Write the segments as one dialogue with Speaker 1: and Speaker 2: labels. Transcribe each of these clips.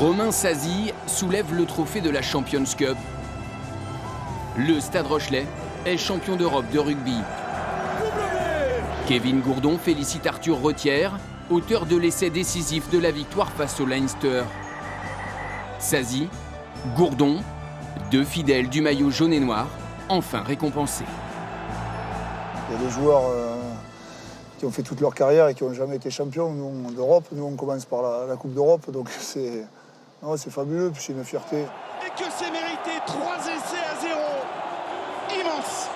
Speaker 1: Romain Sazy soulève le trophée de la Champions Cup. Le Stade Rochelais est champion d'Europe de rugby. Kevin Gourdon félicite Arthur Rothière, auteur de l'essai décisif de la victoire face au Leinster. Sazy, Gourdon, deux fidèles du maillot jaune et noir, enfin récompensés.
Speaker 2: Il y a des joueurs qui ont fait toute leur carrière et qui n'ont jamais été champions d'Europe. Nous, on commence par la Coupe d'Europe, donc c'est fabuleux, puis c'est une fierté.
Speaker 3: Et que c'est mérité, 3 essais à 0, immense.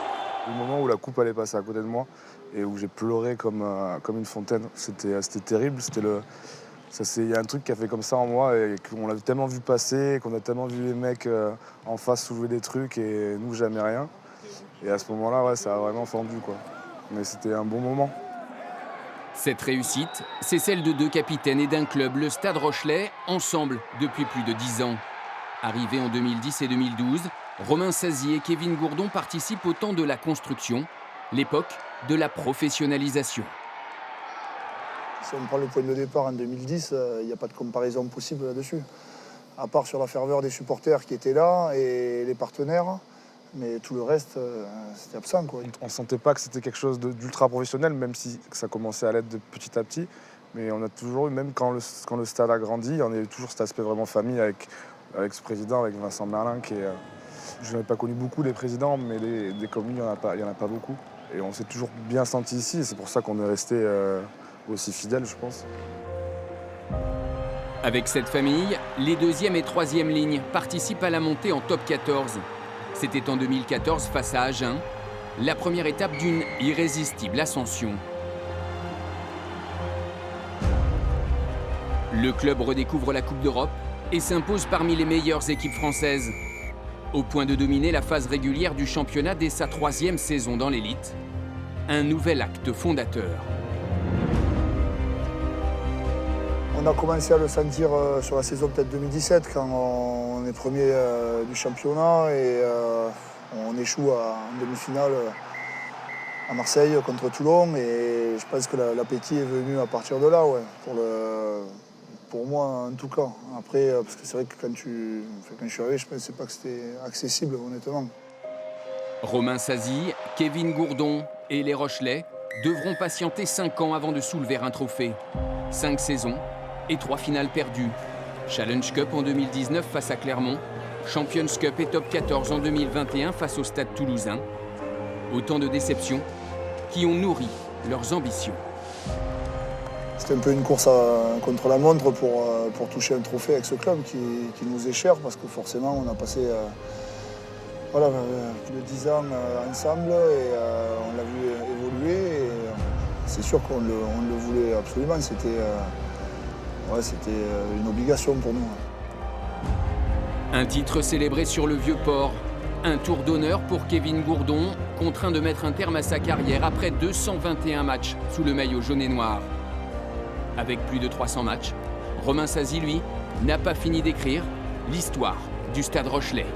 Speaker 4: Le moment où la coupe allait passer à côté de moi et où j'ai pleuré comme une fontaine, c'était terrible. Il y a un truc qui a fait comme ça en moi et qu'on l'a tellement vu passer, qu'on a tellement vu les mecs en face soulever des trucs et nous jamais rien. Et à ce moment-là, ouais, ça a vraiment fendu, quoi. Mais c'était un bon moment.
Speaker 1: Cette réussite, c'est celle de deux capitaines et d'un club, le Stade Rochelais, ensemble depuis plus de 10 ans. Arrivés en 2010 et 2012, Romain Sazy et Kevin Gourdon participent au temps de la construction, l'époque de la professionnalisation.
Speaker 2: Si on prend le point de départ en 2010, il n'y a pas de comparaison possible là-dessus. À part sur la ferveur des supporters qui étaient là et les partenaires, mais tout le reste, c'était absent, quoi.
Speaker 4: On ne sentait pas que c'était quelque chose d'ultra professionnel, même si ça commençait à l'être de petit à petit. Mais on a toujours eu, même quand le stade a grandi, on a eu toujours cet aspect vraiment famille avec ce président, avec Vincent Merlin. Je n'avais pas connu beaucoup des présidents, mais des communes, il n'y en a pas beaucoup. Et on s'est toujours bien senti ici, et c'est pour ça qu'on est resté aussi fidèles, je pense.
Speaker 1: Avec cette famille, les deuxième et troisième lignes participent à la montée en top 14. C'était en 2014 face à Agen, la première étape d'une irrésistible ascension. Le club redécouvre la Coupe d'Europe et s'impose parmi les meilleures équipes françaises, au point de dominer la phase régulière du championnat dès sa 3e saison dans l'élite. Un nouvel acte fondateur.
Speaker 2: On a commencé à le sentir sur la saison peut-être 2017, quand on est premier du championnat et on échoue en demi-finale à Marseille contre Toulon. Et je pense que l'appétit est venu à partir de là, ouais, pour moi en tout cas. Après, parce que c'est vrai que quand je suis arrivé, je ne pensais pas que c'était accessible, honnêtement.
Speaker 1: Romain Sazy, Kevin Gourdon et les Rochelais devront patienter 5 ans avant de soulever un trophée. 5 saisons et 3 finales perdues. Challenge Cup en 2019 face à Clermont, Champions Cup et Top 14 en 2021 face au Stade Toulousain. Autant de déceptions qui ont nourri leurs ambitions.
Speaker 2: C'était un peu une course contre la montre pour toucher un trophée avec ce club qui nous est cher, parce que forcément on a passé plus de 10 ans ensemble et on l'a vu évoluer. Et c'est sûr qu'on le voulait absolument. C'était une obligation pour nous.
Speaker 1: Un titre célébré sur le Vieux-Port. Un tour d'honneur pour Kevin Gourdon, contraint de mettre un terme à sa carrière après 221 matchs sous le maillot jaune et noir. Avec plus de 300 matchs, Romain Sazy, lui, n'a pas fini d'écrire l'histoire du Stade Rochelais.